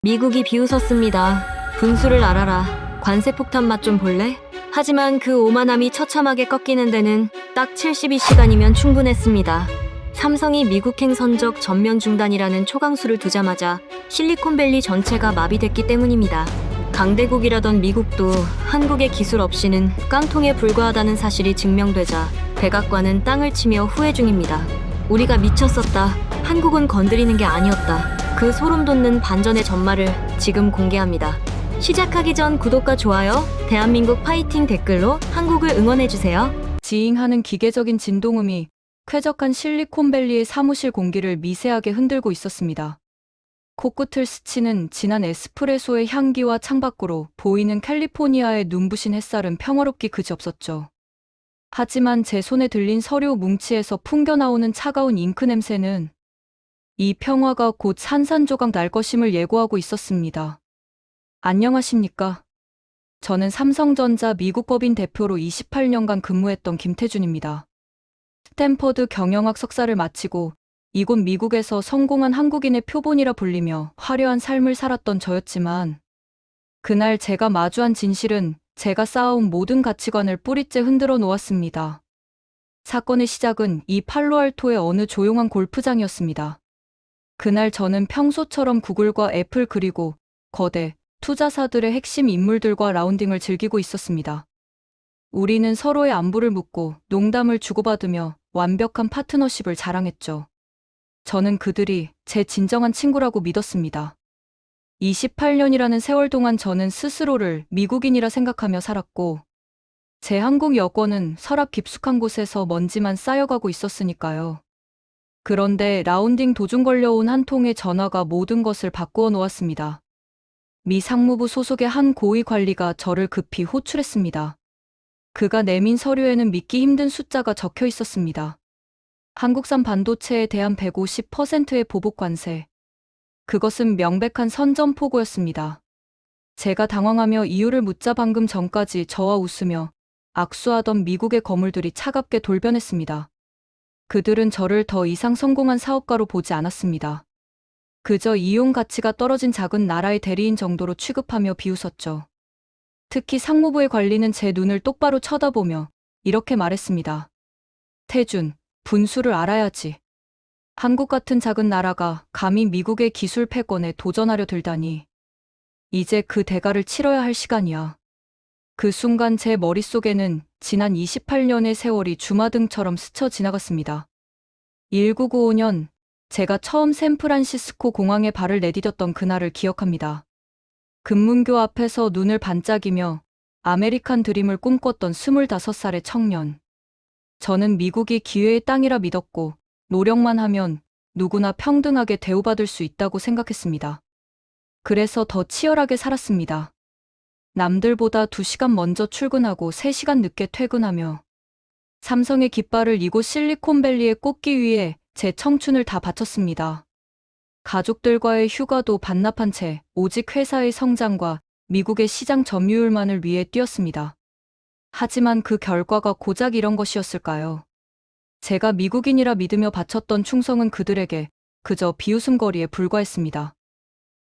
미국이 비웃었습니다. 분수를 알아라. 관세폭탄 맛 좀 볼래? 하지만 그 오만함이 처참하게 꺾이는 데는 딱 72시간이면 충분했습니다. 삼성이 미국행 선적 전면 중단이라는 초강수를 두자마자 실리콘밸리 전체가 마비됐기 때문입니다. 강대국이라던 미국도 한국의 기술 없이는 깡통에 불과하다는 사실이 증명되자 백악관은 땅을 치며 후회 중입니다. 우리가 미쳤었다. 한국은 건드리는 게 아니었다. 그 소름 돋는 반전의 전말을 지금 공개합니다. 시작하기 전 구독과 좋아요, 대한민국 파이팅 댓글로 한국을 응원해주세요. 지잉하는 기계적인 진동음이 쾌적한 실리콘밸리의 사무실 공기를 미세하게 흔들고 있었습니다. 코끝을 스치는 진한 에스프레소의 향기와 창밖으로 보이는 캘리포니아의 눈부신 햇살은 평화롭기 그지없었죠. 하지만 제 손에 들린 서류 뭉치에서 풍겨나오는 차가운 잉크 냄새는 이 평화가 곧 산산조각 날 것임을 예고하고 있었습니다. 안녕하십니까? 저는 삼성전자 미국법인 대표로 28년간 근무했던 김태준입니다. 스탠퍼드 경영학 석사를 마치고 이곳 미국에서 성공한 한국인의 표본이라 불리며 화려한 삶을 살았던 저였지만 그날 제가 마주한 진실은 제가 쌓아온 모든 가치관을 뿌리째 흔들어 놓았습니다. 사건의 시작은 이 팔로알토의 어느 조용한 골프장이었습니다. 그날 저는 평소처럼 구글과 애플 그리고 거대 투자사들의 핵심 인물들과 라운딩을 즐기고 있었습니다. 우리는 서로의 안부를 묻고 농담을 주고받으며 완벽한 파트너십을 자랑했죠. 저는 그들이 제 진정한 친구라고 믿었습니다. 28년이라는 세월 동안 저는 스스로를 미국인이라 생각하며 살았고, 제 한국 여권은 서랍 깊숙한 곳에서 먼지만 쌓여가고 있었으니까요. 그런데 라운딩 도중 걸려온 한 통의 전화가 모든 것을 바꾸어 놓았습니다. 미 상무부 소속의 한 고위 관리가 저를 급히 호출했습니다. 그가 내민 서류에는 믿기 힘든 숫자가 적혀 있었습니다. 한국산 반도체에 대한 150%의 보복 관세. 그것은 명백한 선전포고였습니다. 제가 당황하며 이유를 묻자 방금 전까지 저와 웃으며 악수하던 미국의 거물들이 차갑게 돌변했습니다. 그들은 저를 더 이상 성공한 사업가로 보지 않았습니다. 그저 이용 가치가 떨어진 작은 나라의 대리인 정도로 취급하며 비웃었죠. 특히 상무부의 관리는 제 눈을 똑바로 쳐다보며 이렇게 말했습니다. 태준, 분수를 알아야지. 한국 같은 작은 나라가 감히 미국의 기술 패권에 도전하려 들다니. 이제 그 대가를 치러야 할 시간이야. 그 순간 제 머릿속에는 지난 28년의 세월이 주마등처럼 스쳐 지나갔습니다. 1995년, 제가 처음 샌프란시스코 공항에 발을 내디뎠던 그날을 기억합니다. 금문교 앞에서 눈을 반짝이며 아메리칸 드림을 꿈꿨던 25살의 청년. 저는 미국이 기회의 땅이라 믿었고 노력만 하면 누구나 평등하게 대우받을 수 있다고 생각했습니다. 그래서 더 치열하게 살았습니다. 남들보다 2시간 먼저 출근하고 3시간 늦게 퇴근하며 삼성의 깃발을 이곳 실리콘밸리에 꽂기 위해 제 청춘을 다 바쳤습니다. 가족들과의 휴가도 반납한 채 오직 회사의 성장과 미국의 시장 점유율만을 위해 뛰었습니다. 하지만 그 결과가 고작 이런 것이었을까요? 제가 미국인이라 믿으며 바쳤던 충성은 그들에게 그저 비웃음거리에 불과했습니다.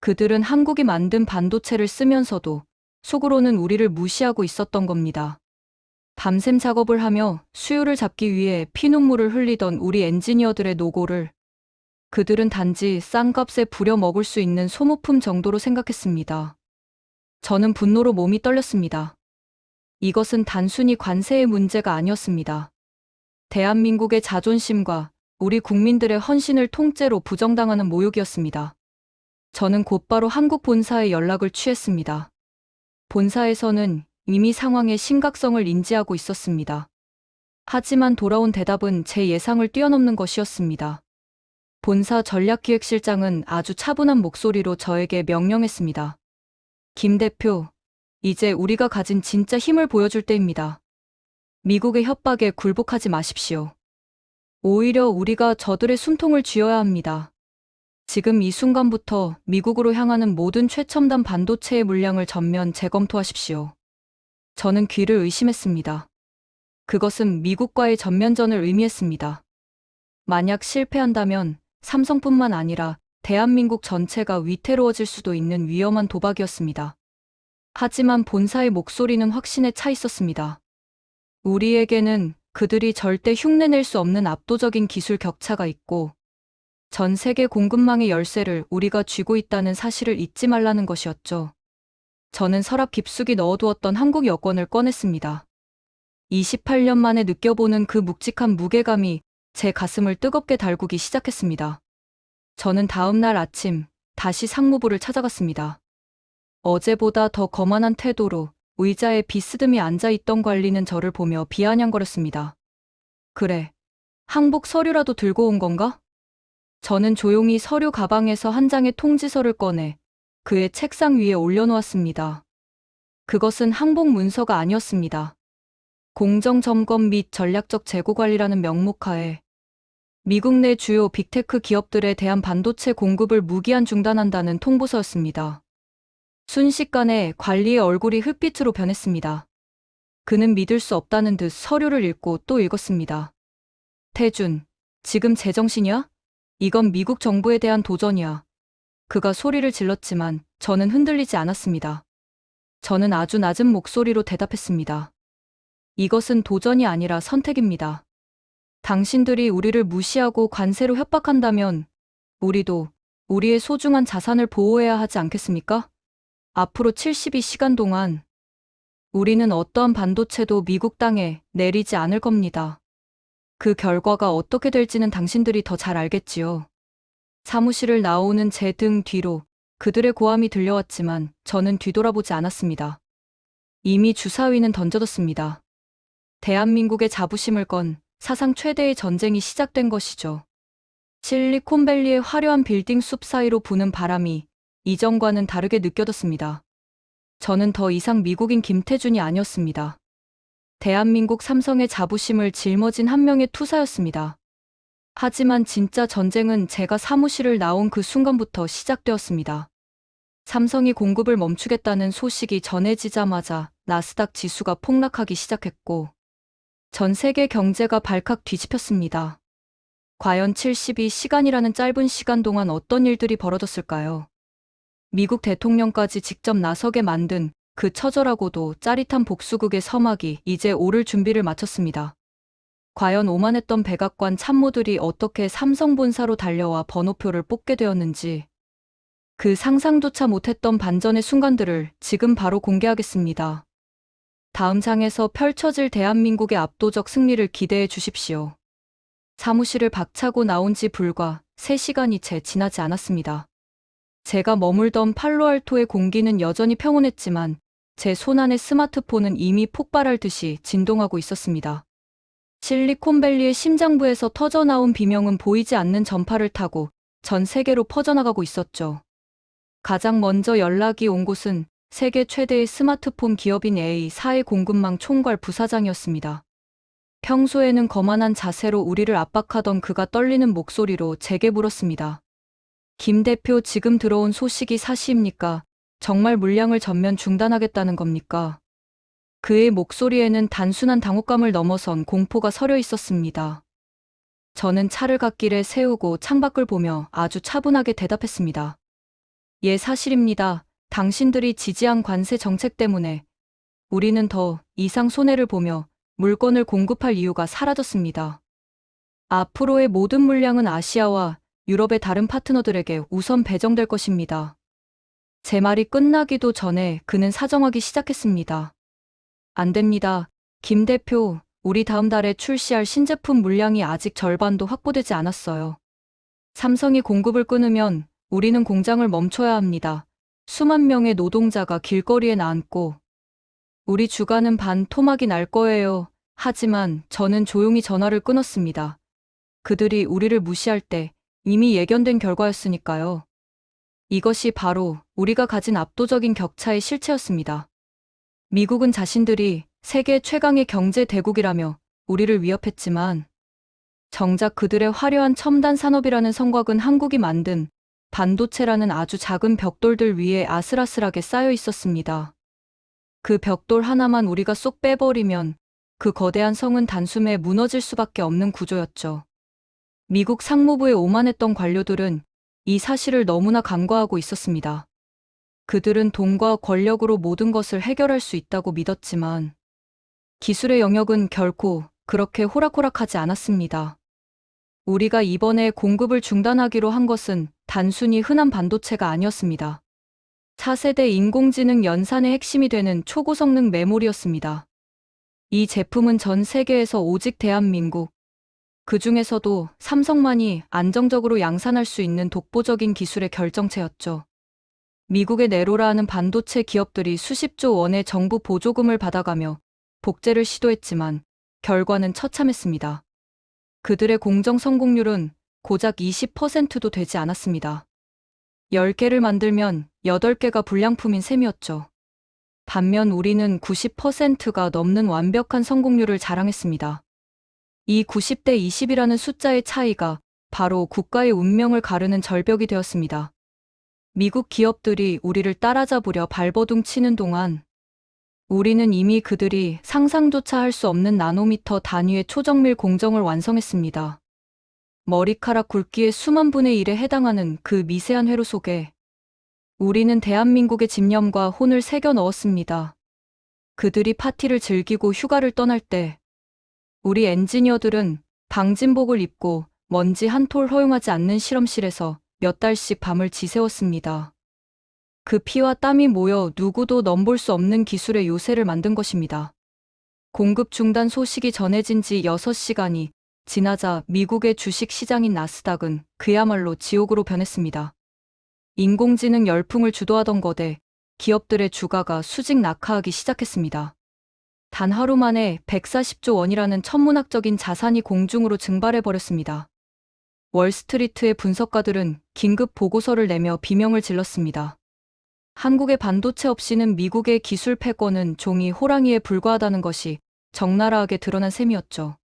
그들은 한국이 만든 반도체를 쓰면서도 속으로는 우리를 무시하고 있었던 겁니다. 밤샘 작업을 하며 수요를 잡기 위해 피눈물을 흘리던 우리 엔지니어들의 노고를 그들은 단지 싼 값에 부려먹을 수 있는 소모품 정도로 생각했습니다. 저는 분노로 몸이 떨렸습니다. 이것은 단순히 관세의 문제가 아니었습니다. 대한민국의 자존심과 우리 국민들의 헌신을 통째로 부정당하는 모욕이었습니다. 저는 곧바로 한국 본사에 연락을 취했습니다. 본사에서는 이미 상황의 심각성을 인지하고 있었습니다. 하지만 돌아온 대답은 제 예상을 뛰어넘는 것이었습니다. 본사 전략기획실장은 아주 차분한 목소리로 저에게 명령했습니다. 김 대표, 이제 우리가 가진 진짜 힘을 보여줄 때입니다. 미국의 협박에 굴복하지 마십시오. 오히려 우리가 저들의 숨통을 쥐어야 합니다. 지금 이 순간부터 미국으로 향하는 모든 최첨단 반도체의 물량을 전면 재검토하십시오. 저는 귀를 의심했습니다. 그것은 미국과의 전면전을 의미했습니다. 만약 실패한다면 삼성뿐만 아니라 대한민국 전체가 위태로워질 수도 있는 위험한 도박이었습니다. 하지만 본사의 목소리는 확신에 차 있었습니다. 우리에게는 그들이 절대 흉내낼 수 없는 압도적인 기술 격차가 있고 전 세계 공급망의 열쇠를 우리가 쥐고 있다는 사실을 잊지 말라는 것이었죠. 저는 서랍 깊숙이 넣어두었던 한국 여권을 꺼냈습니다. 28년 만에 느껴보는 그 묵직한 무게감이 제 가슴을 뜨겁게 달구기 시작했습니다. 저는 다음 날 아침 다시 상무부를 찾아갔습니다. 어제보다 더 거만한 태도로 의자에 비스듬히 앉아있던 관리는 저를 보며 비아냥거렸습니다. 그래, 항복 서류라도 들고 온 건가? 저는 조용히 서류 가방에서 한 장의 통지서를 꺼내 그의 책상 위에 올려놓았습니다. 그것은 항복 문서가 아니었습니다. 공정점검 및 전략적 재고관리라는 명목하에 미국 내 주요 빅테크 기업들에 대한 반도체 공급을 무기한 중단한다는 통보서였습니다. 순식간에 관리의 얼굴이 흙빛으로 변했습니다. 그는 믿을 수 없다는 듯 서류를 읽고 또 읽었습니다. 태준, 지금 제정신이야? 이건 미국 정부에 대한 도전이야. 그가 소리를 질렀지만 저는 흔들리지 않았습니다. 저는 아주 낮은 목소리로 대답했습니다. 이것은 도전이 아니라 선택입니다. 당신들이 우리를 무시하고 관세로 협박한다면 우리도 우리의 소중한 자산을 보호해야 하지 않겠습니까? 앞으로 72시간 동안 우리는 어떠한 반도체도 미국 땅에 내리지 않을 겁니다. 그 결과가 어떻게 될지는 당신들이 더 잘 알겠지요. 사무실을 나오는 제 등 뒤로 그들의 고함이 들려왔지만 저는 뒤돌아보지 않았습니다. 이미 주사위는 던져뒀습니다. 대한민국의 자부심을 건 사상 최대의 전쟁이 시작된 것이죠. 실리콘밸리의 화려한 빌딩 숲 사이로 부는 바람이 이전과는 다르게 느껴졌습니다. 저는 더 이상 미국인 김태준이 아니었습니다. 대한민국 삼성의 자부심을 짊어진 한 명의 투사였습니다. 하지만 진짜 전쟁은 제가 사무실을 나온 그 순간부터 시작되었습니다. 삼성이 공급을 멈추겠다는 소식이 전해지자마자 나스닥 지수가 폭락하기 시작했고 전 세계 경제가 발칵 뒤집혔습니다. 과연 72시간이라는 짧은 시간 동안 어떤 일들이 벌어졌을까요? 미국 대통령까지 직접 나서게 만든 그 처절하고도 짜릿한 복수극의 서막이 이제 오를 준비를 마쳤습니다. 과연 오만했던 백악관 참모들이 어떻게 삼성 본사로 달려와 번호표를 뽑게 되었는지 그 상상조차 못했던 반전의 순간들을 지금 바로 공개하겠습니다. 다음 장에서 펼쳐질 대한민국의 압도적 승리를 기대해 주십시오. 사무실을 박차고 나온 지 불과 3시간이 채 지나지 않았습니다. 제가 머물던 팔로알토의 공기는 여전히 평온했지만 제 손안의 스마트폰은 이미 폭발할 듯이 진동하고 있었습니다. 실리콘밸리의 심장부에서 터져나온 비명은 보이지 않는 전파를 타고 전 세계로 퍼져나가고 있었죠. 가장 먼저 연락이 온 곳은 세계 최대의 스마트폰 기업인 A사의 공급망 총괄 부사장이었습니다. 평소에는 거만한 자세로 우리를 압박하던 그가 떨리는 목소리로 제게 물었습니다. 김 대표, 지금 들어온 소식이 사실입니까? 정말 물량을 전면 중단하겠다는 겁니까? 그의 목소리에는 단순한 당혹감을 넘어선 공포가 서려 있었습니다. 저는 차를 갓길에 세우고 창밖을 보며 아주 차분하게 대답했습니다. 예, 사실입니다. 당신들이 지지한 관세 정책 때문에 우리는 더 이상 손해를 보며 물건을 공급할 이유가 사라졌습니다. 앞으로의 모든 물량은 아시아와 유럽의 다른 파트너들에게 우선 배정될 것입니다. 제 말이 끝나기도 전에 그는 사정하기 시작했습니다. 안 됩니다. 김 대표, 우리 다음 달에 출시할 신제품 물량이 아직 절반도 확보되지 않았어요. 삼성이 공급을 끊으면 우리는 공장을 멈춰야 합니다. 수만 명의 노동자가 길거리에 나앉고 우리 주가는 반토막이 날 거예요. 하지만 저는 조용히 전화를 끊었습니다. 그들이 우리를 무시할 때 이미 예견된 결과였으니까요. 이것이 바로 우리가 가진 압도적인 격차의 실체였습니다. 미국은 자신들이 세계 최강의 경제 대국이라며 우리를 위협했지만 정작 그들의 화려한 첨단 산업이라는 성곽은 한국이 만든 반도체라는 아주 작은 벽돌들 위에 아슬아슬하게 쌓여 있었습니다. 그 벽돌 하나만 우리가 쏙 빼버리면 그 거대한 성은 단숨에 무너질 수밖에 없는 구조였죠. 미국 상무부에 오만했던 관료들은 이 사실을 너무나 간과하고 있었습니다. 그들은 돈과 권력으로 모든 것을 해결할 수 있다고 믿었지만 기술의 영역은 결코 그렇게 호락호락하지 않았습니다. 우리가 이번에 공급을 중단하기로 한 것은 단순히 흔한 반도체가 아니었습니다. 차세대 인공지능 연산의 핵심이 되는 초고성능 메모리였습니다. 이 제품은 전 세계에서 오직 대한민국, 그 중에서도 삼성만이 안정적으로 양산할 수 있는 독보적인 기술의 결정체였죠. 미국의 네로라는 반도체 기업들이 수십조 원의 정부 보조금을 받아가며 복제를 시도했지만 결과는 처참했습니다. 그들의 공정 성공률은 고작 20%도 되지 않았습니다. 10개를 만들면 8개가 불량품인 셈이었죠. 반면 우리는 90%가 넘는 완벽한 성공률을 자랑했습니다. 이 90대 20이라는 숫자의 차이가 바로 국가의 운명을 가르는 절벽이 되었습니다. 미국 기업들이 우리를 따라잡으려 발버둥 치는 동안 우리는 이미 그들이 상상조차 할 수 없는 나노미터 단위의 초정밀 공정을 완성했습니다. 머리카락 굵기의 수만 분의 1에 해당하는 그 미세한 회로 속에 우리는 대한민국의 집념과 혼을 새겨 넣었습니다. 그들이 파티를 즐기고 휴가를 떠날 때 우리 엔지니어들은 방진복을 입고 먼지 한 톨 허용하지 않는 실험실에서 몇 달씩 밤을 지새웠습니다. 그 피와 땀이 모여 누구도 넘볼 수 없는 기술의 요새를 만든 것입니다. 공급 중단 소식이 전해진 지 6시간이 지나자 미국의 주식 시장인 나스닥은 그야말로 지옥으로 변했습니다. 인공지능 열풍을 주도하던 거대 기업들의 주가가 수직 낙하하기 시작했습니다. 단 하루 만에 140조 원이라는 천문학적인 자산이 공중으로 증발해버렸습니다. 월스트리트의 분석가들은 긴급 보고서를 내며 비명을 질렀습니다. 한국의 반도체 없이는 미국의 기술 패권은 종이 호랑이에 불과하다는 것이 적나라하게 드러난 셈이었죠.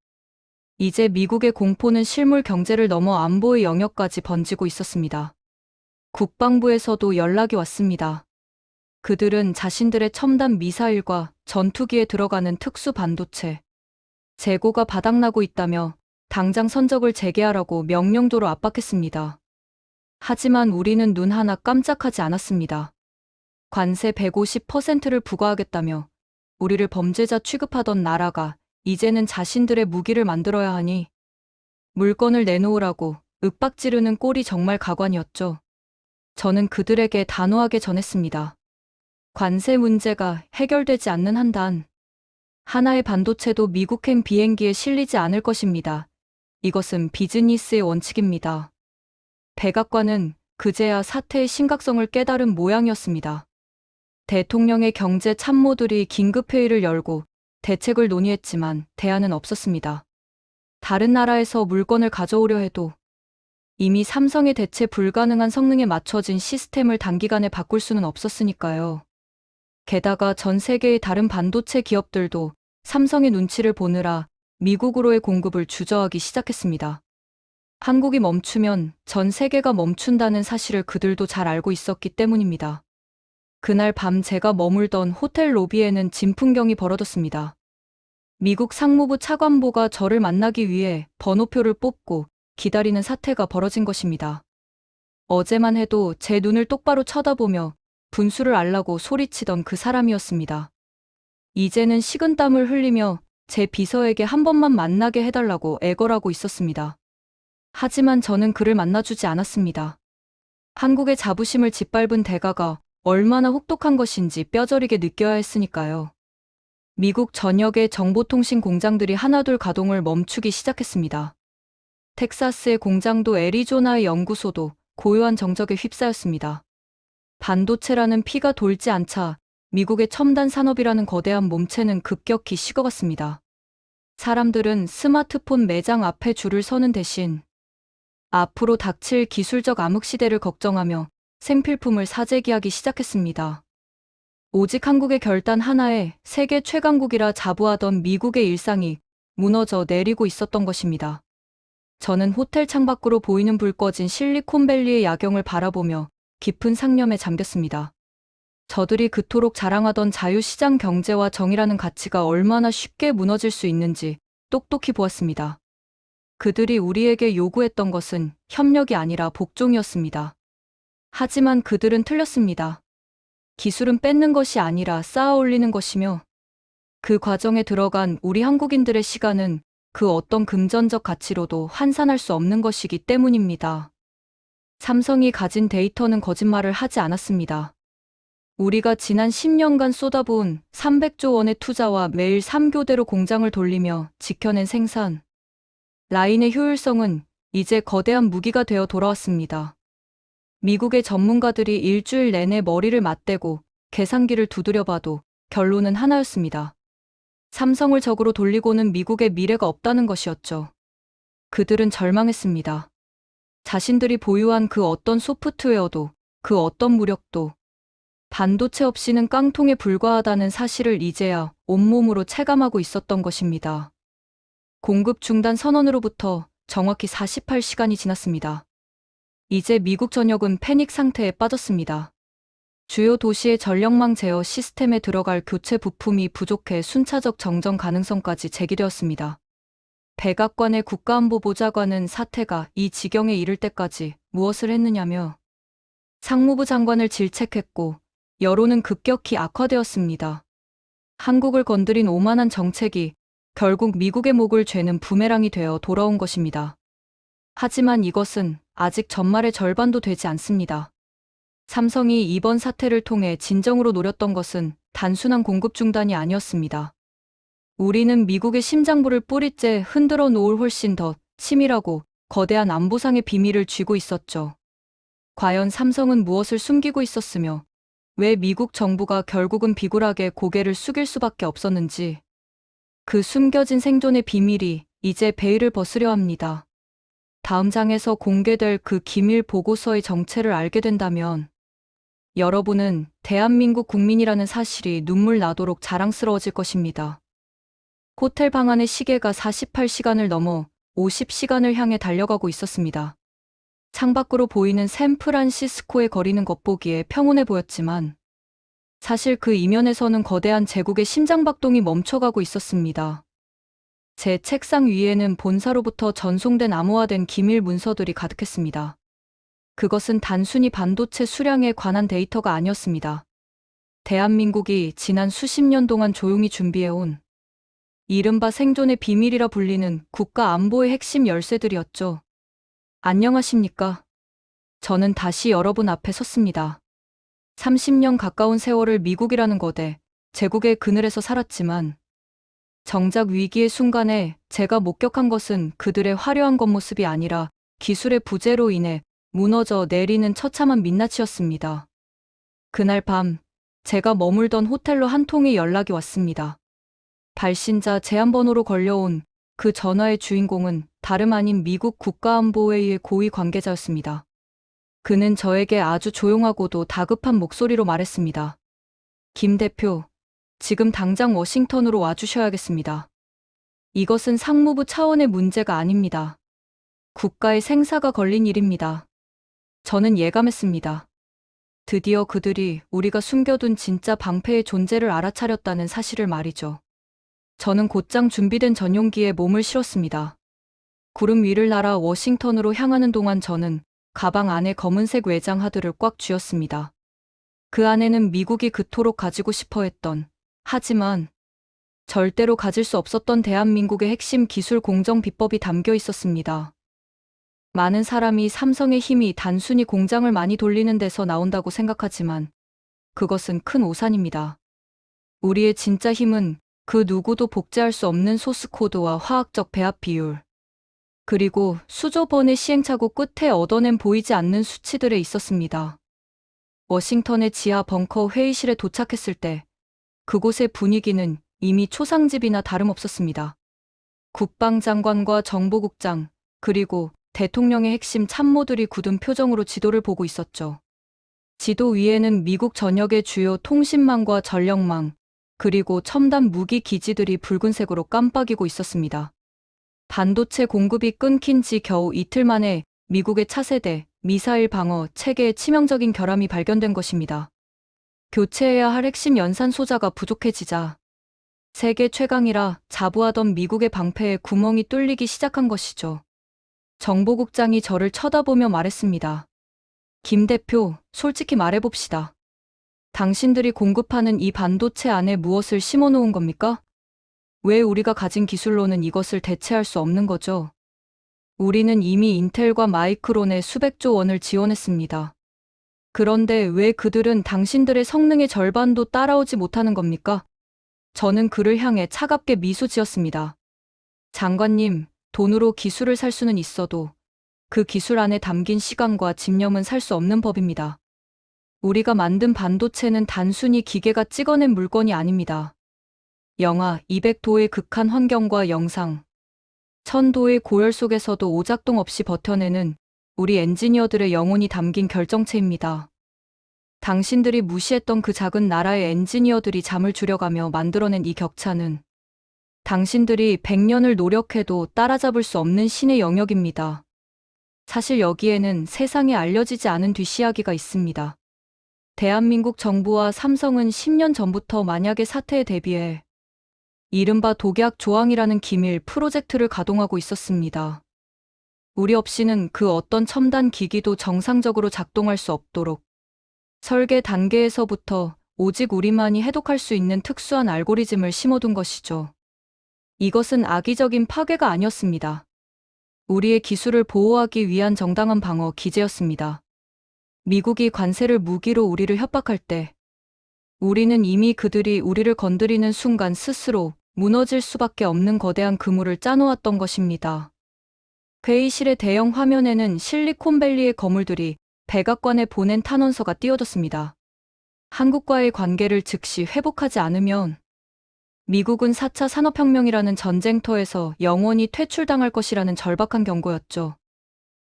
이제 미국의 공포는 실물 경제를 넘어 안보의 영역까지 번지고 있었습니다. 국방부에서도 연락이 왔습니다. 그들은 자신들의 첨단 미사일과 전투기에 들어가는 특수 반도체 재고가 바닥나고 있다며 당장 선적을 재개하라고 명령조로 압박했습니다. 하지만 우리는 눈 하나 깜짝하지 않았습니다. 관세 150%를 부과하겠다며 우리를 범죄자 취급하던 나라가 이제는 자신들의 무기를 만들어야 하니 물건을 내놓으라고 윽박지르는 꼴이 정말 가관이었죠. 저는 그들에게 단호하게 전했습니다. 관세 문제가 해결되지 않는 한단 하나의 반도체도 미국행 비행기에 실리지 않을 것입니다. 이것은 비즈니스의 원칙입니다. 백악관은 그제야 사태의 심각성을 깨달은 모양이었습니다. 대통령의 경제 참모들이 긴급회의를 열고 대책을 논의했지만 대안은 없었습니다. 다른 나라에서 물건을 가져오려 해도 이미 삼성의 대체 불가능한 성능에 맞춰진 시스템을 단기간에 바꿀 수는 없었으니까요. 게다가 전 세계의 다른 반도체 기업들도 삼성의 눈치를 보느라 미국으로의 공급을 주저하기 시작했습니다. 한국이 멈추면 전 세계가 멈춘다는 사실을 그들도 잘 알고 있었기 때문입니다. 그날 밤 제가 머물던 호텔 로비에는 진풍경이 벌어졌습니다. 미국 상무부 차관보가 저를 만나기 위해 번호표를 뽑고 기다리는 사태가 벌어진 것입니다. 어제만 해도 제 눈을 똑바로 쳐다보며 분수를 알라고 소리치던 그 사람이었습니다. 이제는 식은땀을 흘리며 제 비서에게 한 번만 만나게 해달라고 애걸하고 있었습니다. 하지만 저는 그를 만나주지 않았습니다. 한국의 자부심을 짓밟은 대가가 얼마나 혹독한 것인지 뼈저리게 느껴야 했으니까요. 미국 전역의 정보통신 공장들이 하나둘 가동을 멈추기 시작했습니다. 텍사스의 공장도 애리조나의 연구소도 고요한 정적에 휩싸였습니다. 반도체라는 피가 돌지 않자 미국의 첨단 산업이라는 거대한 몸체는 급격히 식어갔습니다. 사람들은 스마트폰 매장 앞에 줄을 서는 대신 앞으로 닥칠 기술적 암흑 시대를 걱정하며 생필품을 사재기하기 시작했습니다. 오직 한국의 결단 하나에 세계 최강국이라 자부하던 미국의 일상이 무너져 내리고 있었던 것입니다. 저는 호텔 창밖으로 보이는 불 꺼진 실리콘밸리의 야경을 바라보며 깊은 상념에 잠겼습니다. 저들이 그토록 자랑하던 자유시장 경제와 정의라는 가치가 얼마나 쉽게 무너질 수 있는지 똑똑히 보았습니다. 그들이 우리에게 요구했던 것은 협력이 아니라 복종이었습니다. 하지만 그들은 틀렸습니다. 기술은 뺏는 것이 아니라 쌓아 올리는 것이며 그 과정에 들어간 우리 한국인들의 시간은 그 어떤 금전적 가치로도 환산할 수 없는 것이기 때문입니다. 삼성이 가진 데이터는 거짓말을 하지 않았습니다. 우리가 지난 10년간 쏟아부은 300조 원의 투자와 매일 3교대로 공장을 돌리며 지켜낸 생산 라인의 효율성은 이제 거대한 무기가 되어 돌아왔습니다. 미국의 전문가들이 일주일 내내 머리를 맞대고 계산기를 두드려봐도 결론은 하나였습니다. 삼성을 적으로 돌리고는 미국의 미래가 없다는 것이었죠. 그들은 절망했습니다. 자신들이 보유한 그 어떤 소프트웨어도 그 어떤 무력도 반도체 없이는 깡통에 불과하다는 사실을 이제야 온몸으로 체감하고 있었던 것입니다. 공급 중단 선언으로부터 정확히 48시간이 지났습니다. 이제 미국 전역은 패닉 상태에 빠졌습니다. 주요 도시의 전력망 제어 시스템에 들어갈 교체 부품이 부족해 순차적 정전 가능성까지 제기되었습니다. 백악관의 국가안보보좌관은 사태가 이 지경에 이를 때까지 무엇을 했느냐며 상무부 장관을 질책했고 여론은 급격히 악화되었습니다. 한국을 건드린 오만한 정책이 결국 미국의 목을 죄는 부메랑이 되어 돌아온 것입니다. 하지만 이것은 아직 전말의 절반도 되지 않습니다. 삼성이 이번 사태를 통해 진정으로 노렸던 것은 단순한 공급 중단이 아니었습니다. 우리는 미국의 심장부를 뿌리째 흔들어 놓을 훨씬 더 치밀하고 거대한 안보상의 비밀을 쥐고 있었죠. 과연 삼성은 무엇을 숨기고 있었으며 왜 미국 정부가 결국은 비굴하게 고개를 숙일 수밖에 없었는지 그 숨겨진 생존의 비밀이 이제 베일을 벗으려 합니다. 다음 장에서 공개될 그 기밀 보고서의 정체를 알게 된다면 여러분은 대한민국 국민이라는 사실이 눈물 나도록 자랑스러워질 것입니다. 호텔 방 안의 시계가 48시간을 넘어 50시간을 향해 달려가고 있었습니다. 창밖으로 보이는 샌프란시스코의 거리는 겉보기에 평온해 보였지만 사실 그 이면에서는 거대한 제국의 심장박동이 멈춰가고 있었습니다. 제 책상 위에는 본사로부터 전송된 암호화된 기밀 문서들이 가득했습니다. 그것은 단순히 반도체 수량에 관한 데이터가 아니었습니다. 대한민국이 지난 수십 년 동안 조용히 준비해온 이른바 생존의 비밀이라 불리는 국가 안보의 핵심 열쇠들이었죠. 안녕하십니까? 저는 다시 여러분 앞에 섰습니다. 30년 가까운 세월을 미국이라는 거대, 제국의 그늘에서 살았지만 정작 위기의 순간에 제가 목격한 것은 그들의 화려한 겉모습이 아니라 기술의 부재로 인해 무너져 내리는 처참한 민낯이었습니다. 그날 밤 제가 머물던 호텔로 한 통의 연락이 왔습니다. 발신자 제한번호로 걸려온 그 전화의 주인공은 다름 아닌 미국 국가안보회의의 고위 관계자였습니다. 그는 저에게 아주 조용하고도 다급한 목소리로 말했습니다. 김 대표, 지금 당장 워싱턴으로 와주셔야겠습니다. 이것은 상무부 차원의 문제가 아닙니다. 국가의 생사가 걸린 일입니다. 저는 예감했습니다. 드디어 그들이 우리가 숨겨둔 진짜 방패의 존재를 알아차렸다는 사실을 말이죠. 저는 곧장 준비된 전용기에 몸을 실었습니다. 구름 위를 날아 워싱턴으로 향하는 동안 저는 가방 안에 검은색 외장 하드를 꽉 쥐었습니다. 그 안에는 미국이 그토록 가지고 싶어 했던, 하지만 절대로 가질 수 없었던 대한민국의 핵심 기술 공정 비법이 담겨 있었습니다. 많은 사람이 삼성의 힘이 단순히 공장을 많이 돌리는 데서 나온다고 생각하지만 그것은 큰 오산입니다. 우리의 진짜 힘은 그 누구도 복제할 수 없는 소스 코드와 화학적 배합 비율, 그리고 수조 번의 시행착오 끝에 얻어낸 보이지 않는 수치들에 있었습니다. 워싱턴의 지하 벙커 회의실에 도착했을 때 그곳의 분위기는 이미 초상집이나 다름없었습니다. 국방장관과 정보국장, 그리고 대통령의 핵심 참모들이 굳은 표정으로 지도를 보고 있었죠. 지도 위에는 미국 전역의 주요 통신망과 전력망, 그리고 첨단 무기 기지들이 붉은색으로 깜빡이고 있었습니다. 반도체 공급이 끊긴 지 겨우 이틀 만에 미국의 차세대 미사일 방어 체계에 치명적인 결함이 발견된 것입니다. 교체해야 할 핵심 연산 소자가 부족해지자 세계 최강이라 자부하던 미국의 방패에 구멍이 뚫리기 시작한 것이죠. 정보국장이 저를 쳐다보며 말했습니다. 김 대표, 솔직히 말해봅시다. 당신들이 공급하는 이 반도체 안에 무엇을 심어 놓은 겁니까? 왜 우리가 가진 기술로는 이것을 대체할 수 없는 거죠? 우리는 이미 인텔과 마이크론에 수백조 원을 지원했습니다. 그런데 왜 그들은 당신들의 성능의 절반도 따라오지 못하는 겁니까? 저는 그를 향해 차갑게 미소 지었습니다. 장관님, 돈으로 기술을 살 수는 있어도 그 기술 안에 담긴 시간과 집념은 살 수 없는 법입니다. 우리가 만든 반도체는 단순히 기계가 찍어낸 물건이 아닙니다. 영하 200도의 극한 환경과 영상, 1000도의 고열 속에서도 오작동 없이 버텨내는 우리 엔지니어들의 영혼이 담긴 결정체입니다. 당신들이 무시했던 그 작은 나라의 엔지니어들이 잠을 줄여가며 만들어낸 이 격차는 당신들이 100년을 노력해도 따라잡을 수 없는 신의 영역입니다. 사실 여기에는 세상에 알려지지 않은 뒷이야기가 있습니다. 대한민국 정부와 삼성은 10년 전부터 만약의 사태에 대비해 이른바 독약 조항이라는 기밀 프로젝트를 가동하고 있었습니다. 우리 없이는 그 어떤 첨단 기기도 정상적으로 작동할 수 없도록 설계 단계에서부터 오직 우리만이 해독할 수 있는 특수한 알고리즘을 심어둔 것이죠. 이것은 악의적인 파괴가 아니었습니다. 우리의 기술을 보호하기 위한 정당한 방어 기제였습니다. 미국이 관세를 무기로 우리를 협박할 때 우리는 이미 그들이 우리를 건드리는 순간 스스로 무너질 수밖에 없는 거대한 그물을 짜놓았던 것입니다. 회의실의 대형 화면에는 실리콘밸리의 거물들이 백악관에 보낸 탄원서가 띄워졌습니다. 한국과의 관계를 즉시 회복하지 않으면 미국은 4차 산업혁명이라는 전쟁터에서 영원히 퇴출당할 것이라는 절박한 경고였죠.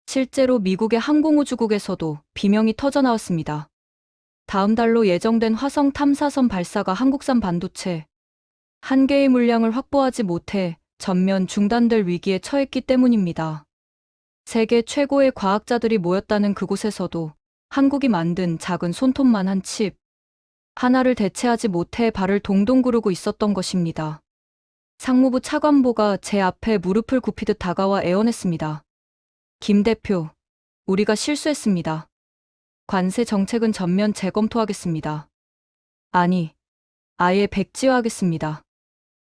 실제로 미국의 항공우주국에서도 비명이 터져나왔습니다. 다음 달로 예정된 화성 탐사선 발사가 한국산 반도체 한 개의 물량을 확보하지 못해 전면 중단될 위기에 처했기 때문입니다. 세계 최고의 과학자들이 모였다는 그곳에서도 한국이 만든 작은 손톱만한 칩 하나를 대체하지 못해 발을 동동 구르고 있었던 것입니다. 상무부 차관보가 제 앞에 무릎을 굽히듯 다가와 애원했습니다. 김 대표, 우리가 실수했습니다. 관세 정책은 전면 재검토하겠습니다. 아니, 아예 백지화하겠습니다.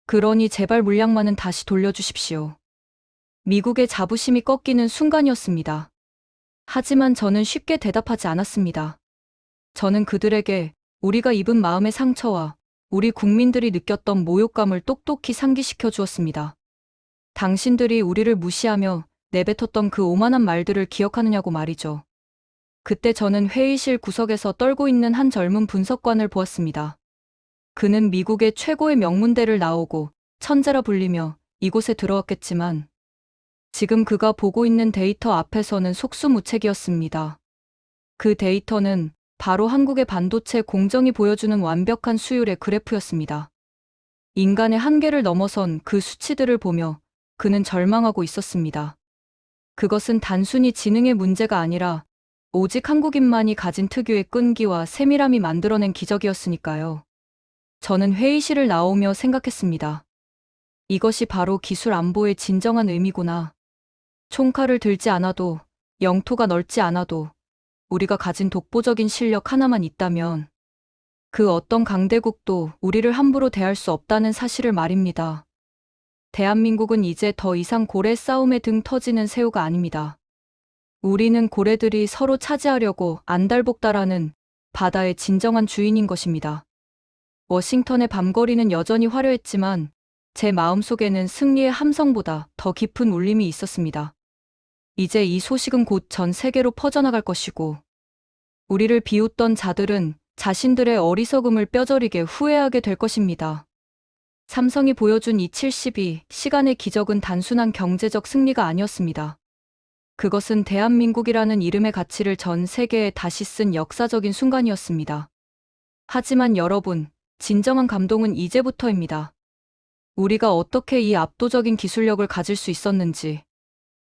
그러니 제발 물량만은 다시 돌려주십시오. 미국의 자부심이 꺾이는 순간이었습니다. 하지만 저는 쉽게 대답하지 않았습니다. 저는 그들에게 우리가 입은 마음의 상처와 우리 국민들이 느꼈던 모욕감을 똑똑히 상기시켜 주었습니다. 당신들이 우리를 무시하며 내뱉었던 그 오만한 말들을 기억하느냐고 말이죠. 그때 저는 회의실 구석에서 떨고 있는 한 젊은 분석관을 보았습니다. 그는 미국의 최고의 명문대를 나오고 천재라 불리며 이곳에 들어왔겠지만 지금 그가 보고 있는 데이터 앞에서는 속수무책이었습니다. 그 데이터는 바로 한국의 반도체 공정이 보여주는 완벽한 수율의 그래프였습니다. 인간의 한계를 넘어선 그 수치들을 보며 그는 절망하고 있었습니다. 그것은 단순히 지능의 문제가 아니라 오직 한국인만이 가진 특유의 끈기와 세밀함이 만들어낸 기적이었으니까요. 저는 회의실을 나오며 생각했습니다. 이것이 바로 기술 안보의 진정한 의미구나. 총칼을 들지 않아도, 영토가 넓지 않아도 우리가 가진 독보적인 실력 하나만 있다면 그 어떤 강대국도 우리를 함부로 대할 수 없다는 사실을 말입니다. 대한민국은 이제 더 이상 고래 싸움에 등 터지는 새우가 아닙니다. 우리는 고래들이 서로 차지하려고 안달복달하는 바다의 진정한 주인인 것입니다. 워싱턴의 밤거리는 여전히 화려했지만 제 마음속에는 승리의 함성보다 더 깊은 울림이 있었습니다. 이제 이 소식은 곧 전 세계로 퍼져나갈 것이고 우리를 비웃던 자들은 자신들의 어리석음을 뼈저리게 후회하게 될 것입니다. 삼성이 보여준 이 72시간의 기적은 단순한 경제적 승리가 아니었습니다. 그것은 대한민국이라는 이름의 가치를 전 세계에 다시 쓴 역사적인 순간이었습니다. 하지만 여러분, 진정한 감동은 이제부터입니다. 우리가 어떻게 이 압도적인 기술력을 가질 수 있었는지,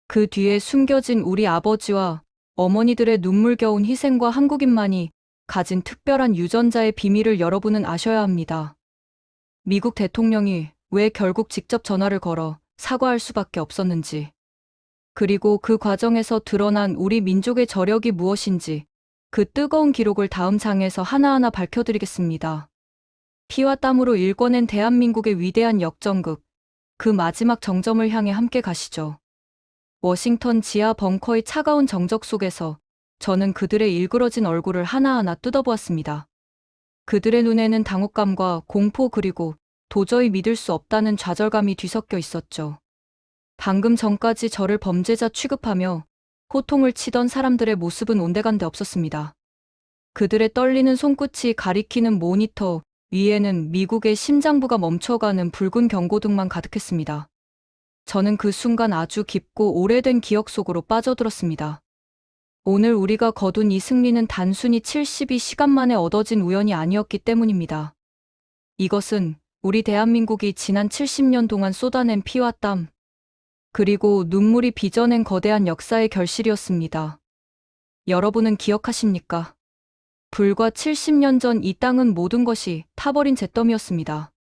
그 뒤에 숨겨진 우리 아버지와 어머니들의 눈물겨운 희생과 한국인만이 가진 특별한 유전자의 비밀을 여러분은 아셔야 합니다. 미국 대통령이 왜 결국 직접 전화를 걸어 사과할 수밖에 없었는지, 그리고 그 과정에서 드러난 우리 민족의 저력이 무엇인지 그 뜨거운 기록을 다음 장에서 하나하나 밝혀드리겠습니다. 피와 땀으로 일궈낸 대한민국의 위대한 역전극, 그 마지막 정점을 향해 함께 가시죠. 워싱턴 지하 벙커의 차가운 정적 속에서 저는 그들의 일그러진 얼굴을 하나하나 뜯어보았습니다. 그들의 눈에는 당혹감과 공포 그리고 도저히 믿을 수 없다는 좌절감이 뒤섞여 있었죠. 방금 전까지 저를 범죄자 취급하며 호통을 치던 사람들의 모습은 온데간데 없었습니다. 그들의 떨리는 손끝이 가리키는 모니터 위에는 미국의 심장부가 멈춰가는 붉은 경고등만 가득했습니다. 저는 그 순간 아주 깊고 오래된 기억 속으로 빠져들었습니다. 오늘 우리가 거둔 이 승리는 단순히 72시간 만에 얻어진 우연이 아니었기 때문입니다. 이것은 우리 대한민국이 지난 70년 동안 쏟아낸 피와 땀, 그리고 눈물이 빚어낸 거대한 역사의 결실이었습니다. 여러분은 기억하십니까? 불과 70년 전 이 땅은 모든 것이 타버린 잿더미였습니다.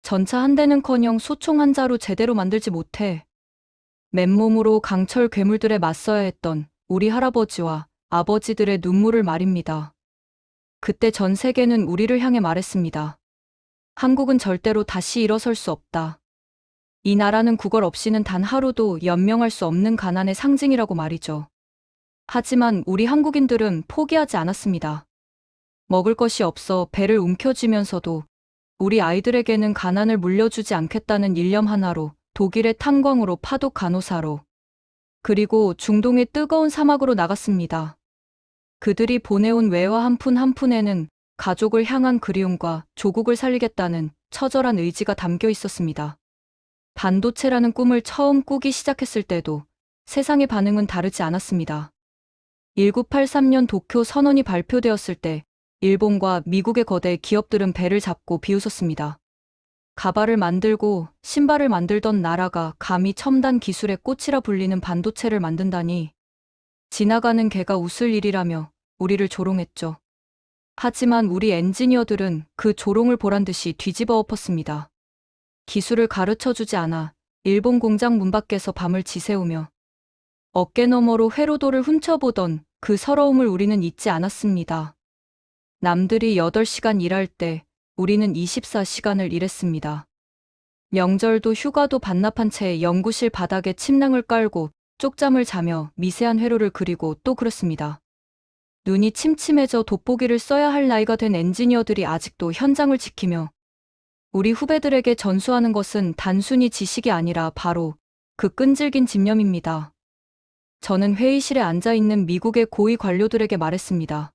전차 한 대는커녕 소총 한 자루 제대로 만들지 못해 맨몸으로 강철 괴물들에 맞서야 했던 우리 할아버지와 아버지들의 눈물을 말입니다. 그때 전 세계는 우리를 향해 말했습니다. 한국은 절대로 다시 일어설 수 없다. 이 나라는 국월 없이는 단 하루도 연명할 수 없는 가난의 상징이라고 말이죠. 하지만 우리 한국인들은 포기하지 않았습니다. 먹을 것이 없어 배를 움켜쥐면서도 우리 아이들에게는 가난을 물려주지 않겠다는 일념 하나로 독일의 탄광으로 파독 간호사로 그리고 중동의 뜨거운 사막으로 나갔습니다. 그들이 보내온 외화 한 푼 한 푼에는 가족을 향한 그리움과 조국을 살리겠다는 처절한 의지가 담겨 있었습니다. 반도체라는 꿈을 처음 꾸기 시작했을 때도 세상의 반응은 다르지 않았습니다. 1983년 도쿄 선언이 발표되었을 때 일본과 미국의 거대 기업들은 배를 잡고 비웃었습니다. 가발을 만들고 신발을 만들던 나라가 감히 첨단 기술의 꽃이라 불리는 반도체를 만든다니 지나가는 개가 웃을 일이라며 우리를 조롱했죠. 하지만 우리 엔지니어들은 그 조롱을 보란 듯이 뒤집어 엎었습니다. 기술을 가르쳐주지 않아 일본 공장 문 밖에서 밤을 지새우며 어깨너머로 회로도를 훔쳐보던 그 서러움을 우리는 잊지 않았습니다. 남들이 8시간 일할 때 우리는 24시간을 일했습니다. 명절도 휴가도 반납한 채 연구실 바닥에 침낭을 깔고 쪽잠을 자며 미세한 회로를 그리고 또 그렸습니다. 눈이 침침해져 돋보기를 써야 할 나이가 된 엔지니어들이 아직도 현장을 지키며 우리 후배들에게 전수하는 것은 단순히 지식이 아니라 바로 그 끈질긴 집념입니다. 저는 회의실에 앉아있는 미국의 고위 관료들에게 말했습니다.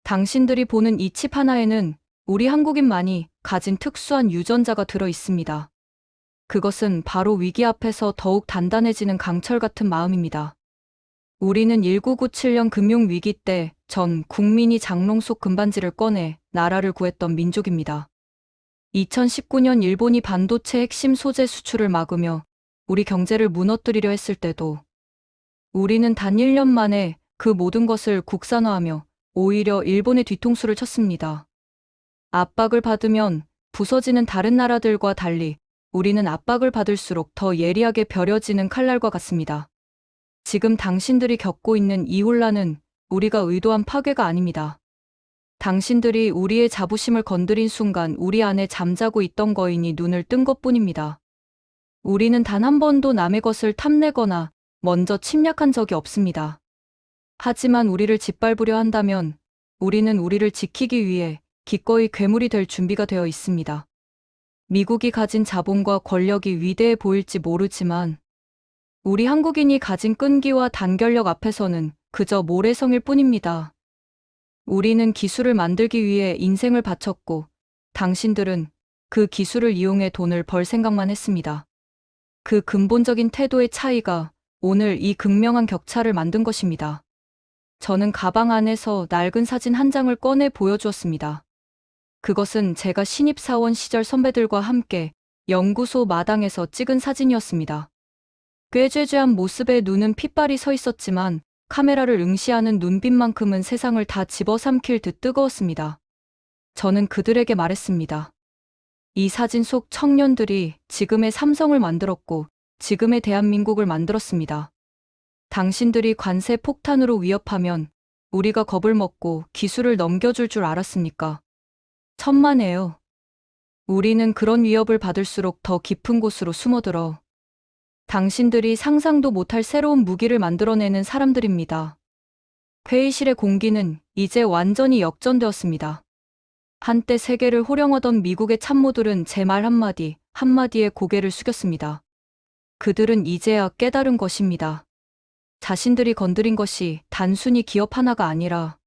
당신들이 보는 이 칩 하나에는 우리 한국인만이 가진 특수한 유전자가 들어 있습니다. 그것은 바로 위기 앞에서 더욱 단단해지는 강철 같은 마음입니다. 우리는 1997년 금융위기 때 전 국민이 장롱 속 금반지를 꺼내 나라를 구했던 민족입니다. 2019년 일본이 반도체 핵심 소재 수출을 막으며 우리 경제를 무너뜨리려 했을 때도 우리는 단 1년 만에 그 모든 것을 국산화하며 오히려 일본의 뒤통수를 쳤습니다. 압박을 받으면 부서지는 다른 나라들과 달리 우리는 압박을 받을수록 더 예리하게 벼려지는 칼날과 같습니다. 지금 당신들이 겪고 있는 이 혼란은 우리가 의도한 파괴가 아닙니다. 당신들이 우리의 자부심을 건드린 순간 우리 안에 잠자고 있던 거인이 눈을 뜬 것뿐입니다. 우리는 단 한 번도 남의 것을 탐내거나 먼저 침략한 적이 없습니다. 하지만 우리를 짓밟으려 한다면 우리는 우리를 지키기 위해 기꺼이 괴물이 될 준비가 되어 있습니다. 미국이 가진 자본과 권력이 위대해 보일지 모르지만 우리 한국인이 가진 끈기와 단결력 앞에서는 그저 모래성일 뿐입니다. 우리는 기술을 만들기 위해 인생을 바쳤고 당신들은 그 기술을 이용해 돈을 벌 생각만 했습니다. 그 근본적인 태도의 차이가 오늘 이 극명한 격차를 만든 것입니다. 저는 가방 안에서 낡은 사진 한 장을 꺼내 보여주었습니다. 그것은 제가 신입사원 시절 선배들과 함께 연구소 마당에서 찍은 사진이었습니다. 꾀죄죄한 모습에 눈은 핏발이 서 있었지만 카메라를 응시하는 눈빛만큼은 세상을 다 집어삼킬 듯 뜨거웠습니다. 저는 그들에게 말했습니다. 이 사진 속 청년들이 지금의 삼성을 만들었고 지금의 대한민국을 만들었습니다. 당신들이 관세 폭탄으로 위협하면 우리가 겁을 먹고 기술을 넘겨줄 줄 알았습니까? 천만에요. 우리는 그런 위협을 받을수록 더 깊은 곳으로 숨어들어 당신들이 상상도 못할 새로운 무기를 만들어내는 사람들입니다. 회의실의 공기는 이제 완전히 역전되었습니다. 한때 세계를 호령하던 미국의 참모들은 제 말 한마디에 고개를 숙였습니다. 그들은 이제야 깨달은 것입니다. 자신들이 건드린 것이 단순히 기업 하나가 아니라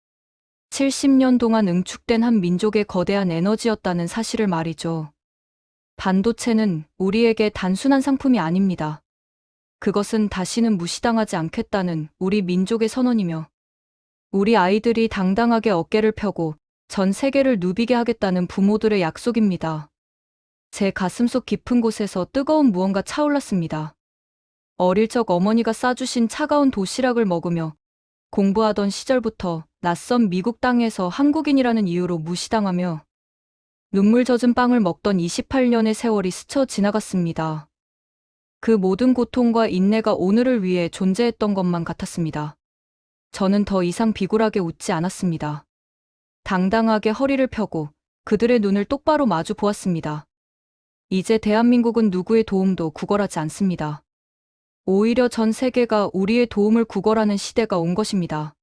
70년 동안 응축된 한 민족의 거대한 에너지였다는 사실을 말이죠. 반도체는 우리에게 단순한 상품이 아닙니다. 그것은 다시는 무시당하지 않겠다는 우리 민족의 선언이며 우리 아이들이 당당하게 어깨를 펴고 전 세계를 누비게 하겠다는 부모들의 약속입니다. 제 가슴속 깊은 곳에서 뜨거운 무언가 차올랐습니다. 어릴 적 어머니가 싸주신 차가운 도시락을 먹으며 공부하던 시절부터 낯선 미국 땅에서 한국인이라는 이유로 무시당하며 눈물 젖은 빵을 먹던 28년의 세월이 스쳐 지나갔습니다. 그 모든 고통과 인내가 오늘을 위해 존재했던 것만 같았습니다. 저는 더 이상 비굴하게 웃지 않았습니다. 당당하게 허리를 펴고 그들의 눈을 똑바로 마주 보았습니다. 이제 대한민국은 누구의 도움도 구걸하지 않습니다. 오히려 전 세계가 우리의 도움을 구걸하는 시대가 온 것입니다.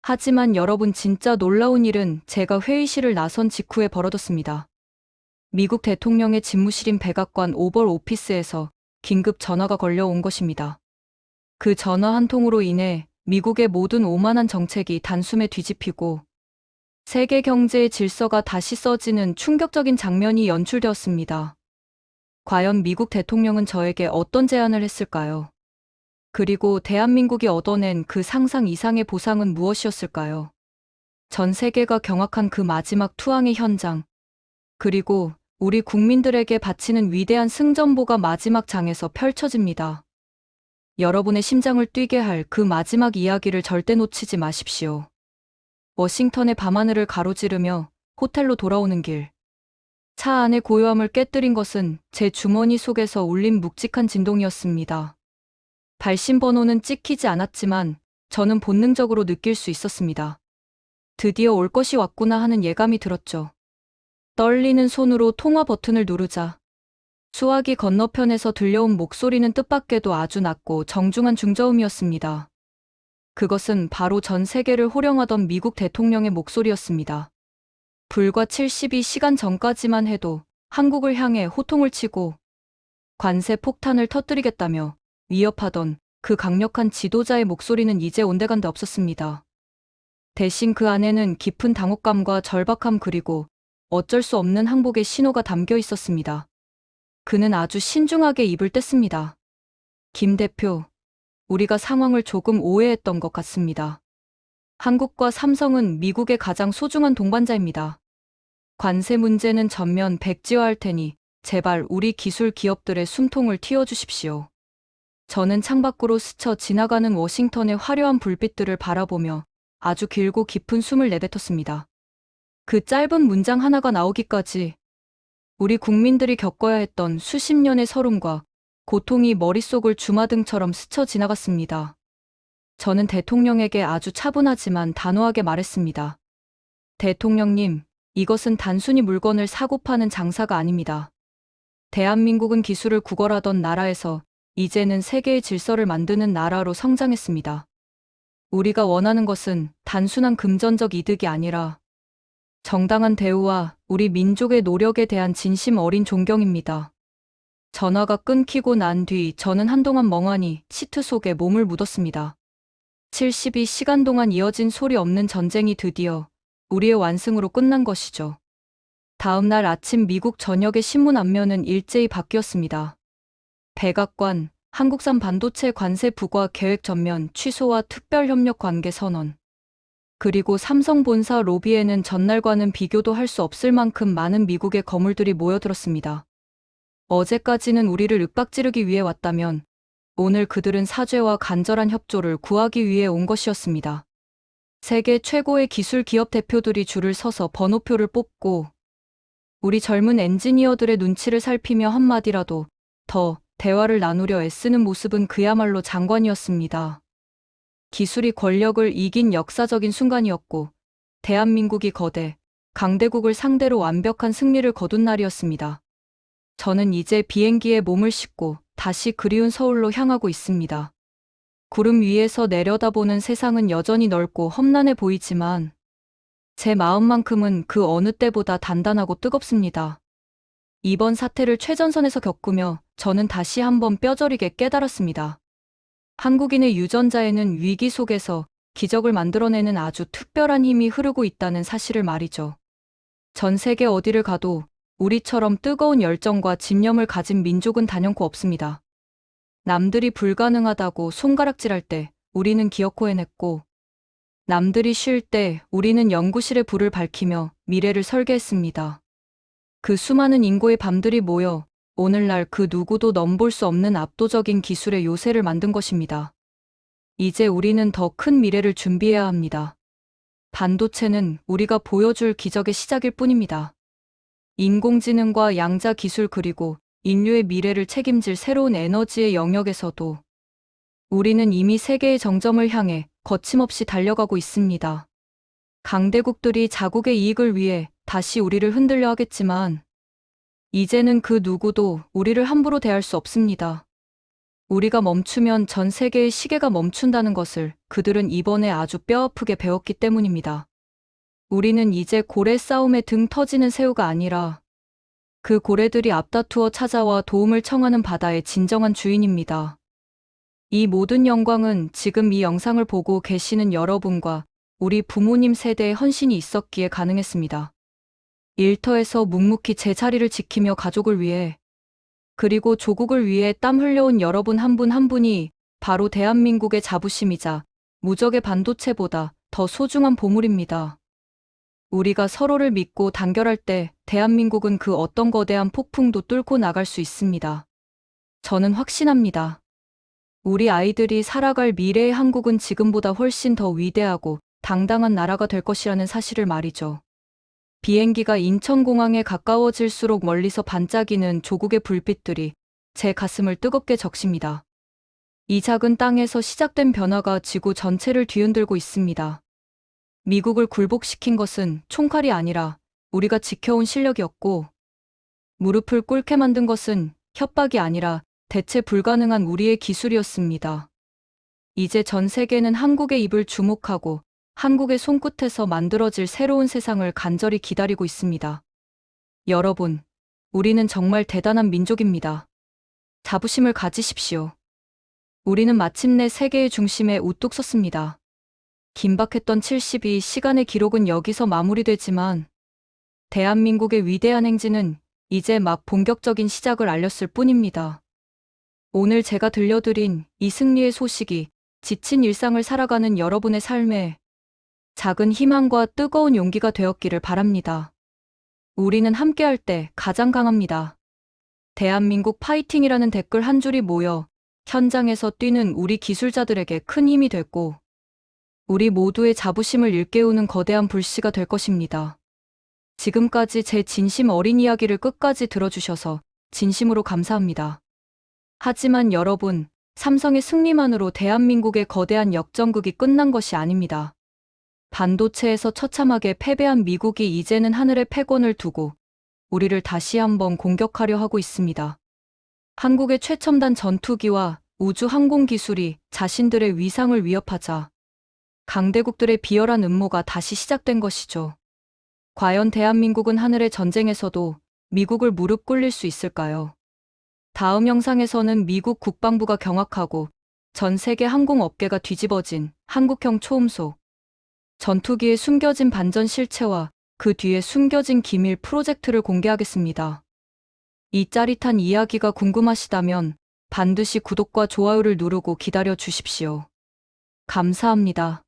하지만 여러분, 진짜 놀라운 일은 제가 회의실을 나선 직후에 벌어졌습니다. 미국 대통령의 집무실인 백악관 오벌 오피스에서 긴급 전화가 걸려온 것입니다. 그 전화 한 통으로 인해 미국의 모든 오만한 정책이 단숨에 뒤집히고 세계 경제의 질서가 다시 써지는 충격적인 장면이 연출되었습니다. 과연 미국 대통령은 저에게 어떤 제안을 했을까요? 그리고 대한민국이 얻어낸 그 상상 이상의 보상은 무엇이었을까요? 전 세계가 경악한 그 마지막 투항의 현장, 그리고 우리 국민들에게 바치는 위대한 승전보가 마지막 장에서 펼쳐집니다. 여러분의 심장을 뛰게 할 그 마지막 이야기를 절대 놓치지 마십시오. 워싱턴의 밤하늘을 가로지르며 호텔로 돌아오는 길. 차 안의 고요함을 깨뜨린 것은 제 주머니 속에서 울린 묵직한 진동이었습니다. 발신 번호는 찍히지 않았지만 저는 본능적으로 느낄 수 있었습니다. 드디어 올 것이 왔구나 하는 예감이 들었죠. 떨리는 손으로 통화 버튼을 누르자 수화기 건너편에서 들려온 목소리는 뜻밖에도 아주 낮고 정중한 중저음이었습니다. 그것은 바로 전 세계를 호령하던 미국 대통령의 목소리였습니다. 불과 72시간 전까지만 해도 한국을 향해 호통을 치고 관세 폭탄을 터뜨리겠다며 위협하던 그 강력한 지도자의 목소리는 이제 온데간데 없었습니다. 대신 그 안에는 깊은 당혹감과 절박함, 그리고 어쩔 수 없는 항복의 신호가 담겨 있었습니다. 그는 아주 신중하게 입을 뗐습니다. 김 대표, 우리가 상황을 조금 오해했던 것 같습니다. 한국과 삼성은 미국의 가장 소중한 동반자입니다. 관세 문제는 전면 백지화할 테니 제발 우리 기술 기업들의 숨통을 틔워주십시오. 저는 창밖으로 스쳐 지나가는 워싱턴의 화려한 불빛들을 바라보며 아주 길고 깊은 숨을 내뱉었습니다. 그 짧은 문장 하나가 나오기까지 우리 국민들이 겪어야 했던 수십 년의 서름과 고통이 머릿속을 주마등처럼 스쳐 지나갔습니다. 저는 대통령에게 아주 차분하지만 단호하게 말했습니다. 대통령님, 이것은 단순히 물건을 사고 파는 장사가 아닙니다. 대한민국은 기술을 구걸하던 나라에서 이제는 세계의 질서를 만드는 나라로 성장했습니다. 우리가 원하는 것은 단순한 금전적 이득이 아니라 정당한 대우와 우리 민족의 노력에 대한 진심 어린 존경입니다. 전화가 끊기고 난 뒤 저는 한동안 멍하니 시트 속에 몸을 묻었습니다. 72시간 동안 이어진 소리 없는 전쟁이 드디어 우리의 완승으로 끝난 것이죠. 다음 날 아침 미국 전역의 신문 앞면은 일제히 바뀌었습니다. 백악관, 한국산 반도체 관세 부과 계획 전면 취소와 특별협력 관계 선언. 그리고 삼성 본사 로비에는 전날과는 비교도 할 수 없을 만큼 많은 미국의 거물들이 모여들었습니다. 어제까지는 우리를 윽박지르기 위해 왔다면 오늘 그들은 사죄와 간절한 협조를 구하기 위해 온 것이었습니다. 세계 최고의 기술 기업 대표들이 줄을 서서 번호표를 뽑고 우리 젊은 엔지니어들의 눈치를 살피며 한마디라도 더 대화를 나누려 애쓰는 모습은 그야말로 장관이었습니다. 기술이 권력을 이긴 역사적인 순간이었고, 대한민국이 거대, 강대국을 상대로 완벽한 승리를 거둔 날이었습니다. 저는 이제 비행기에 몸을 싣고 다시 그리운 서울로 향하고 있습니다. 구름 위에서 내려다보는 세상은 여전히 넓고 험난해 보이지만, 제 마음만큼은 그 어느 때보다 단단하고 뜨겁습니다. 이번 사태를 최전선에서 겪으며 저는 다시 한번 뼈저리게 깨달았습니다. 한국인의 유전자에는 위기 속에서 기적을 만들어내는 아주 특별한 힘이 흐르고 있다는 사실을 말이죠. 전 세계 어디를 가도 우리처럼 뜨거운 열정과 집념을 가진 민족은 단연코 없습니다. 남들이 불가능하다고 손가락질할 때 우리는 기어코 해냈고, 남들이 쉴 때 우리는 연구실의 불을 밝히며 미래를 설계했습니다. 그 수많은 인고의 밤들이 모여 오늘날 그 누구도 넘볼 수 없는 압도적인 기술의 요새를 만든 것입니다. 이제 우리는 더 큰 미래를 준비해야 합니다. 반도체는 우리가 보여줄 기적의 시작일 뿐입니다. 인공지능과 양자 기술 그리고 인류의 미래를 책임질 새로운 에너지의 영역에서도 우리는 이미 세계의 정점을 향해 거침없이 달려가고 있습니다. 강대국들이 자국의 이익을 위해 다시 우리를 흔들려 하겠지만, 이제는 그 누구도 우리를 함부로 대할 수 없습니다. 우리가 멈추면 전 세계의 시계가 멈춘다는 것을 그들은 이번에 아주 뼈아프게 배웠기 때문입니다. 우리는 이제 고래 싸움에 등 터지는 새우가 아니라 그 고래들이 앞다투어 찾아와 도움을 청하는 바다의 진정한 주인입니다. 이 모든 영광은 지금 이 영상을 보고 계시는 여러분과 우리 부모님 세대의 헌신이 있었기에 가능했습니다. 일터에서 묵묵히 제 자리를 지키며 가족을 위해, 그리고 조국을 위해 땀 흘려온 여러분 한 분 한 분이 바로 대한민국의 자부심이자 무적의 반도체보다 더 소중한 보물입니다. 우리가 서로를 믿고 단결할 때 대한민국은 그 어떤 거대한 폭풍도 뚫고 나갈 수 있습니다. 저는 확신합니다. 우리 아이들이 살아갈 미래의 한국은 지금보다 훨씬 더 위대하고 당당한 나라가 될 것이라는 사실을 말이죠. 비행기가 인천공항에 가까워질수록 멀리서 반짝이는 조국의 불빛들이 제 가슴을 뜨겁게 적십니다. 이 작은 땅에서 시작된 변화가 지구 전체를 뒤흔들고 있습니다. 미국을 굴복시킨 것은 총칼이 아니라 우리가 지켜온 실력이었고, 무릎을 꿇게 만든 것은 협박이 아니라 대체 불가능한 우리의 기술이었습니다. 이제 전 세계는 한국의 입을 주목하고 한국의 손끝에서 만들어질 새로운 세상을 간절히 기다리고 있습니다. 여러분, 우리는 정말 대단한 민족입니다. 자부심을 가지십시오. 우리는 마침내 세계의 중심에 우뚝 섰습니다. 긴박했던 72시간의 기록은 여기서 마무리되지만, 대한민국의 위대한 행진은 이제 막 본격적인 시작을 알렸을 뿐입니다. 오늘 제가 들려드린 이 승리의 소식이 지친 일상을 살아가는 여러분의 삶에 작은 희망과 뜨거운 용기가 되었기를 바랍니다. 우리는 함께할 때 가장 강합니다. 대한민국 파이팅이라는 댓글 한 줄이 모여 현장에서 뛰는 우리 기술자들에게 큰 힘이 됐고, 우리 모두의 자부심을 일깨우는 거대한 불씨가 될 것입니다. 지금까지 제 진심 어린 이야기를 끝까지 들어주셔서 진심으로 감사합니다. 하지만 여러분, 삼성의 승리만으로 대한민국의 거대한 역전극이 끝난 것이 아닙니다. 반도체에서 처참하게 패배한 미국이 이제는 하늘에 패권을 두고 우리를 다시 한번 공격하려 하고 있습니다. 한국의 최첨단 전투기와 우주 항공 기술이 자신들의 위상을 위협하자 강대국들의 비열한 음모가 다시 시작된 것이죠. 과연 대한민국은 하늘의 전쟁에서도 미국을 무릎 꿇릴 수 있을까요? 다음 영상에서는 미국 국방부가 경악하고 전 세계 항공업계가 뒤집어진 한국형 초음속 전투기에 숨겨진 반전 실체와 그 뒤에 숨겨진 기밀 프로젝트를 공개하겠습니다. 이 짜릿한 이야기가 궁금하시다면 반드시 구독과 좋아요를 누르고 기다려 주십시오. 감사합니다.